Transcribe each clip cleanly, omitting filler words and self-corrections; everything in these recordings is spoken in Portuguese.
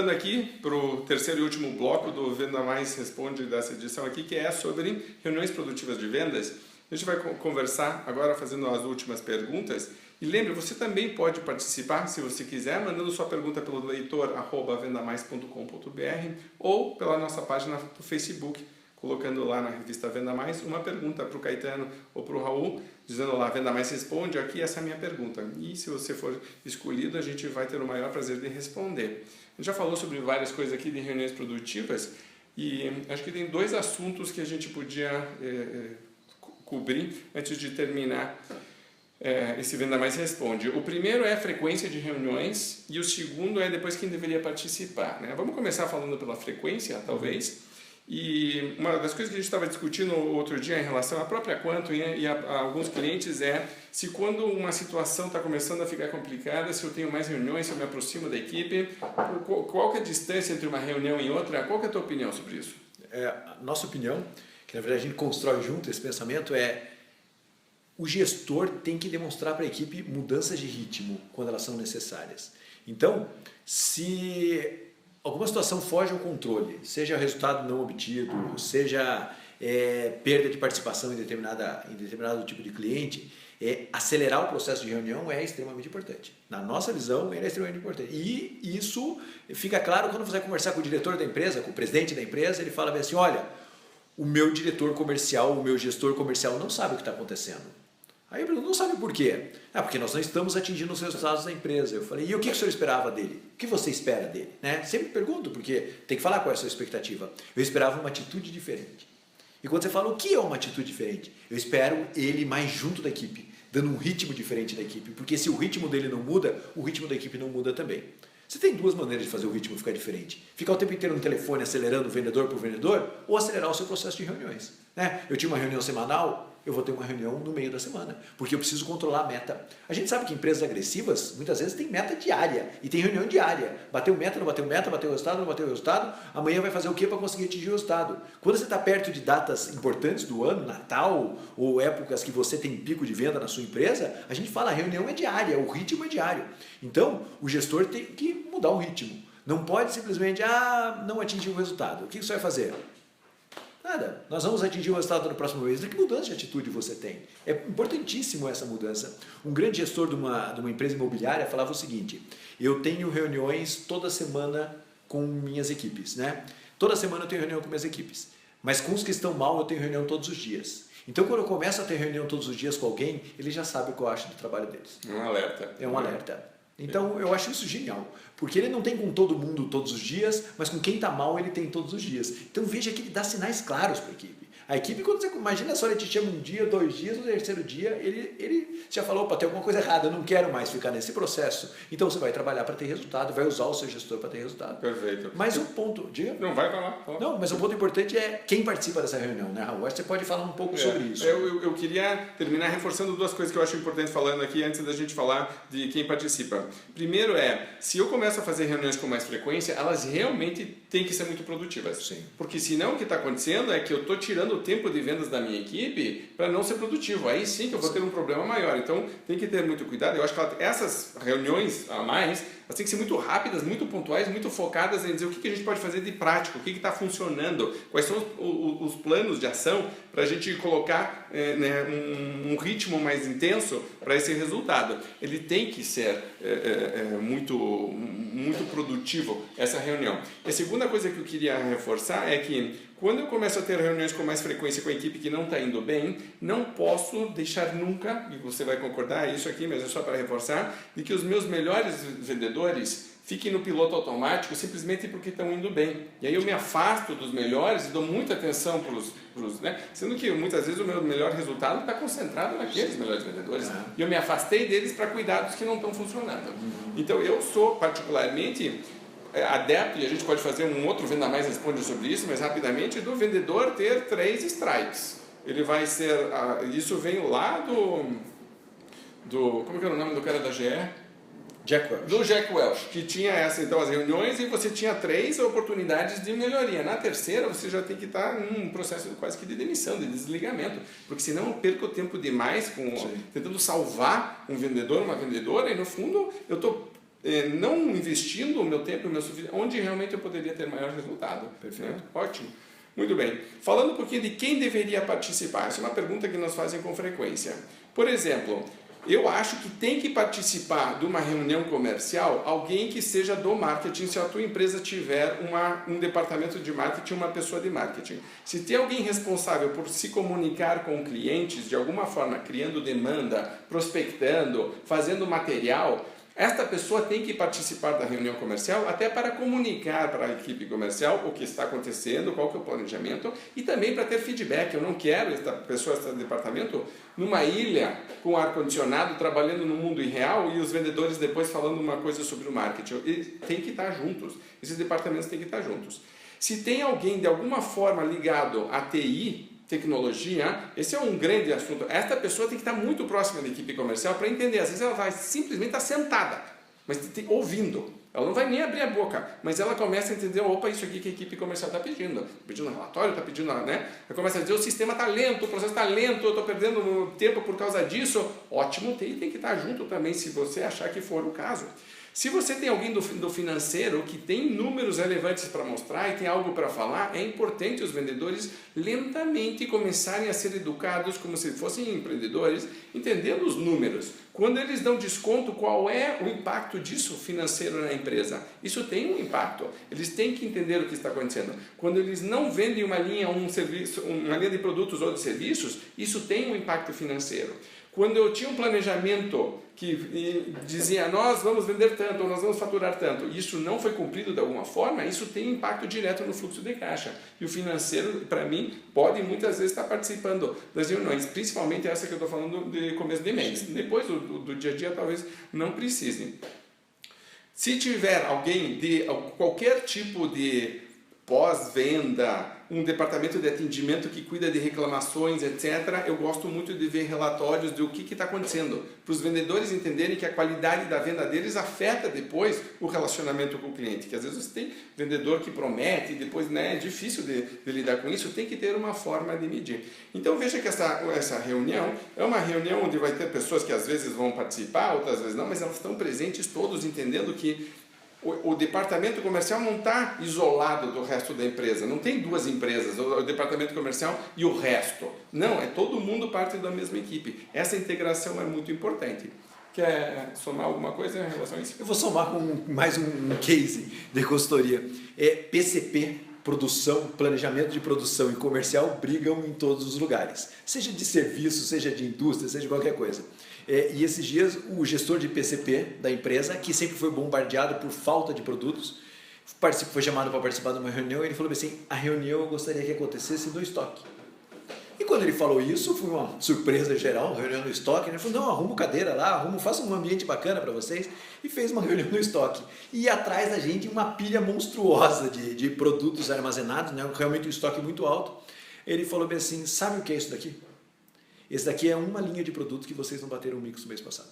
voltando aqui para o terceiro e último bloco do Venda Mais Responde dessa edição aqui, que é sobre reuniões produtivas de vendas. A gente vai conversar agora fazendo as últimas perguntas. E lembre, você também pode participar, se você quiser, mandando sua pergunta pelo leitor@vendamais.com.br ou pela nossa página do Facebook, colocando lá na revista Venda Mais uma pergunta para o Caetano ou para o Raul, dizendo lá, Venda Mais Responde, aqui essa é a minha pergunta. E se você for escolhido, a gente vai ter o maior prazer de responder. A gente já falou sobre várias coisas aqui de reuniões produtivas e acho que tem dois assuntos que a gente podia cobrir antes de terminar esse Venda Mais Responde. O primeiro é a frequência de reuniões e o segundo é depois quem deveria participar, né? Vamos começar falando pela frequência, talvez. E uma das coisas que a gente estava discutindo outro dia em relação à própria Quantum e a alguns clientes é se quando uma situação está começando a ficar complicada, se eu tenho mais reuniões, se eu me aproximo da equipe, qual que é a distância entre uma reunião e outra? Qual que é a tua opinião sobre isso? A nossa opinião, que na verdade a gente constrói junto esse pensamento, é o gestor tem que demonstrar para a equipe mudanças de ritmo quando elas são necessárias. Então, se alguma situação foge ao controle, seja resultado não obtido, seja perda de participação em determinado tipo de cliente, acelerar o processo de reunião é extremamente importante. Na nossa visão, ele é extremamente importante. E isso fica claro quando você vai conversar com o diretor da empresa, com o presidente da empresa, ele fala assim, olha, o meu diretor comercial, o meu gestor comercial não sabe o que está acontecendo. Aí eu pergunto, não sabe por quê? Porque nós não estamos atingindo os resultados da empresa. Eu falei, e o que o senhor esperava dele? O que você espera dele? Né? Sempre pergunto, porque tem que falar qual é a sua expectativa. Eu esperava uma atitude diferente. E quando você fala, o que é uma atitude diferente? Eu espero ele mais junto da equipe, dando um ritmo diferente da equipe. Porque se o ritmo dele não muda, o ritmo da equipe não muda também. Você tem duas maneiras de fazer o ritmo ficar diferente. Ficar o tempo inteiro no telefone acelerando o vendedor por vendedor ou acelerar o seu processo de reuniões. Né? Eu tinha uma reunião semanal, eu vou ter uma reunião no meio da semana, porque eu preciso controlar a meta. A gente sabe que empresas agressivas, muitas vezes, tem meta diária e tem reunião diária. Bateu meta, não bateu meta, bateu resultado, não bateu resultado, amanhã vai fazer o que para conseguir atingir o resultado? Quando você está perto de datas importantes do ano, Natal, ou épocas que você tem pico de venda na sua empresa, a gente fala, a reunião é diária, o ritmo é diário. Então, o gestor tem que mudar o ritmo. Não pode simplesmente, não atingir o resultado. O que você vai fazer? Nada. Nós vamos atingir o resultado no próximo mês. Que mudança de atitude você tem? É importantíssimo essa mudança. Um grande gestor de uma empresa imobiliária falava o seguinte, eu tenho reuniões toda semana com minhas equipes. Né? Toda semana eu tenho reunião com minhas equipes. Mas com os que estão mal eu tenho reunião todos os dias. Então quando eu começo a ter reunião todos os dias com alguém, ele já sabe o que eu acho do trabalho deles. Um alerta. É um alerta. Então eu acho isso genial, porque ele não tem com todo mundo todos os dias, mas com quem está mal ele tem todos os dias. Então veja que ele dá sinais claros para a equipe. A equipe, quando você imagina só, ele te chama um dia, 2 dias, no terceiro dia, ele já falou, opa, tem alguma coisa errada, eu não quero mais ficar nesse processo. Então você vai trabalhar para ter resultado, vai usar o seu gestor para ter resultado. Perfeito. Mas um ponto, diga. Não, vai lá. Não, mas um ponto importante é quem participa dessa reunião, né, Raul? Acho que você pode falar um pouco sobre isso. Eu queria terminar reforçando duas coisas que eu acho importante falando aqui antes da gente falar de quem participa. Primeiro se eu começo a fazer reuniões com mais frequência, elas realmente têm que ser muito produtivas. Sim. Porque senão o que está acontecendo é que eu estou tirando o tempo de vendas da minha equipe para não ser produtivo. Aí sim que eu vou ter um problema maior. Então tem que ter muito cuidado. Eu acho que essas reuniões a mais, elas têm que ser muito rápidas, muito pontuais, muito focadas em dizer o que a gente pode fazer de prático, o que está funcionando, quais são os planos de ação para a gente colocar um ritmo mais intenso para esse resultado. Ele tem que ser muito produtivo, essa reunião. E a segunda coisa que eu queria reforçar é que quando eu começo a ter reuniões com mais frequência com a equipe que não está indo bem, não posso deixar nunca, e você vai concordar, isso aqui, mas é só para reforçar, de que os meus melhores vendedores fiquem no piloto automático simplesmente porque estão indo bem. E aí eu me afasto dos melhores e dou muita atenção para os né? Sendo que muitas vezes o meu melhor resultado está concentrado naqueles melhores vendedores. E eu me afastei deles para cuidar dos que não estão funcionando. Então eu sou particularmente adepto, e a gente pode fazer um outro Venda Mais Responde sobre isso, mas rapidamente, do vendedor ter 3 strikes. Ele vai ser, isso vem lá como que era o nome do cara da GE? Jack Welch. Do Jack Welch, que tinha então as reuniões e você tinha 3 oportunidades de melhoria. Na terceira você já tem que estar num processo quase que de demissão, de desligamento, porque senão eu perco o tempo demais tentando salvar um vendedor, uma vendedora, e no fundo eu estou não investindo o meu tempo, onde realmente eu poderia ter maior resultado. Perfeito. Né? Ótimo. Muito bem. Falando um pouquinho de quem deveria participar, essa é uma pergunta que nos fazem com frequência. Por exemplo, eu acho que tem que participar de uma reunião comercial alguém que seja do marketing, se a tua empresa tiver um departamento de marketing, uma pessoa de marketing. Se tem alguém responsável por se comunicar com clientes, de alguma forma, criando demanda, prospectando, fazendo material, esta pessoa tem que participar da reunião comercial até para comunicar para a equipe comercial o que está acontecendo, qual que é o planejamento e também para ter feedback. Eu não quero esta pessoa, este departamento, numa ilha com ar-condicionado, trabalhando no mundo irreal e os vendedores depois falando uma coisa sobre o marketing. Eles têm que estar juntos. Esses departamentos têm que estar juntos. Se tem alguém de alguma forma ligado à TI, tecnologia, esse é um grande assunto. Esta pessoa tem que estar muito próxima da equipe comercial para entender. Às vezes ela vai simplesmente estar sentada, mas ouvindo. Ela não vai nem abrir a boca, mas ela começa a entender, opa, isso aqui que a equipe comercial está pedindo. Está pedindo um relatório, está pedindo, né? Ela começa a dizer, o sistema está lento, o processo está lento, eu estou perdendo tempo por causa disso. Ótimo, tem que estar junto também, se você achar que for o caso. Se você tem alguém do financeiro que tem números relevantes para mostrar e tem algo para falar, é importante os vendedores lentamente começarem a ser educados como se fossem empreendedores, entendendo os números. Quando eles dão desconto, qual é o impacto disso financeiro na empresa? Isso tem um impacto. Eles têm que entender o que está acontecendo. Quando eles não vendem uma linha, um serviço, uma linha de produtos ou de serviços, isso tem um impacto financeiro. Quando eu tinha um planejamento que dizia, nós vamos vender tanto, ou nós vamos faturar tanto, e isso não foi cumprido de alguma forma, isso tem impacto direto no fluxo de caixa. E o financeiro, para mim, pode muitas vezes estar participando das reuniões, principalmente essa que eu estou falando de começo de mês. Depois do dia a dia, talvez não precise. Se tiver alguém de qualquer tipo de pós-venda, um departamento de atendimento que cuida de reclamações, etc., eu gosto muito de ver relatórios de o que está acontecendo, para os vendedores entenderem que a qualidade da venda deles afeta depois o relacionamento com o cliente, que às vezes você tem vendedor que promete e depois, né, é difícil de lidar com isso, tem que ter uma forma de medir. Então veja que essa reunião é uma reunião onde vai ter pessoas que às vezes vão participar, outras vezes não, mas elas estão presentes todos entendendo que o departamento comercial não está isolado do resto da empresa, não tem duas empresas, o departamento comercial e o resto. Não, é todo mundo parte da mesma equipe. Essa integração é muito importante. Quer somar alguma coisa em relação a isso? Eu vou somar com mais um case de consultoria. PCP, produção, planejamento de produção e comercial brigam em todos os lugares. Seja de serviço, seja de indústria, seja de qualquer coisa. E esses dias o gestor de PCP da empresa, que sempre foi bombardeado por falta de produtos, foi chamado para participar de uma reunião e ele falou assim, a reunião eu gostaria que acontecesse no estoque. E quando ele falou isso, foi uma surpresa geral, reunião no estoque. Ele falou, não, arrumo cadeira lá, faça um ambiente bacana para vocês. E fez uma reunião no estoque. E atrás da gente uma pilha monstruosa de produtos armazenados, né? Realmente um estoque muito alto. Ele falou bem assim, sabe o que é isso daqui? Esse daqui é uma linha de produto que vocês não bateram o mix no mês passado.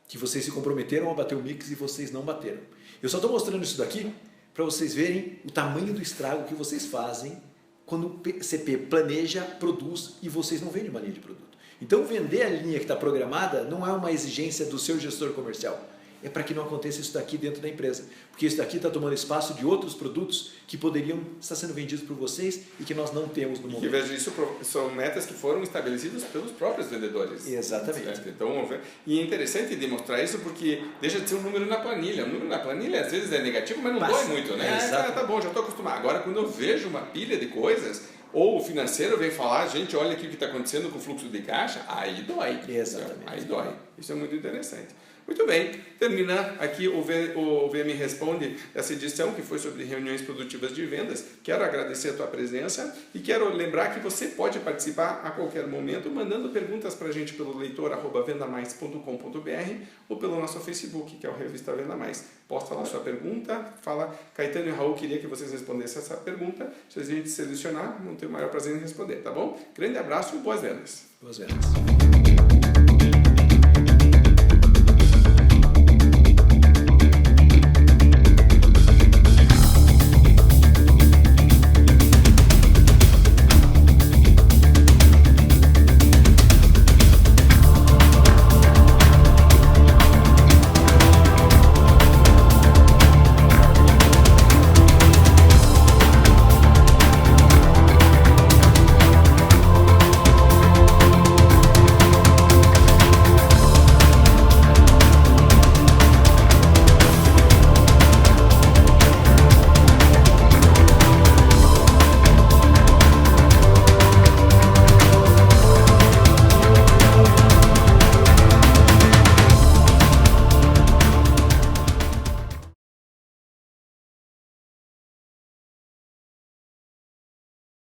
Que vocês se comprometeram a bater o mix e vocês não bateram. Eu só estou mostrando isso daqui para vocês verem o tamanho do estrago que vocês fazem quando o PCP planeja, produz e vocês não vendem uma linha de produto. Então vender a linha que está programada não é uma exigência do seu gestor comercial. É para que não aconteça isso daqui dentro da empresa. Porque isso daqui está tomando espaço de outros produtos que poderiam estar sendo vendidos por vocês e que nós não temos no momento. E veja, isso são metas que foram estabelecidas pelos próprios vendedores. Exatamente. Certo? Então, e é interessante demonstrar isso porque deixa de ser um número na planilha. O número na planilha às vezes é negativo, mas não dói muito, né? Tá bom, já estou acostumado. Agora, quando eu vejo uma pilha de coisas, ou o financeiro vem falar, gente, olha aqui o que está acontecendo com o fluxo de caixa, aí dói. Exatamente. Aí dói. Isso é muito interessante. Muito bem, termina aqui o VM Responde, essa edição que foi sobre reuniões produtivas de vendas. Quero agradecer a tua presença e quero lembrar que você pode participar a qualquer momento mandando perguntas para a gente pelo leitor@vendamais.com.br ou pelo nosso Facebook, que é o Revista Venda Mais. Posta lá sua pergunta, fala, Caetano e Raul, queria que vocês respondessem essa pergunta. Se a gente selecionar, vamos ter o maior prazer em responder, tá bom? Grande abraço e boas vendas. Boas vendas.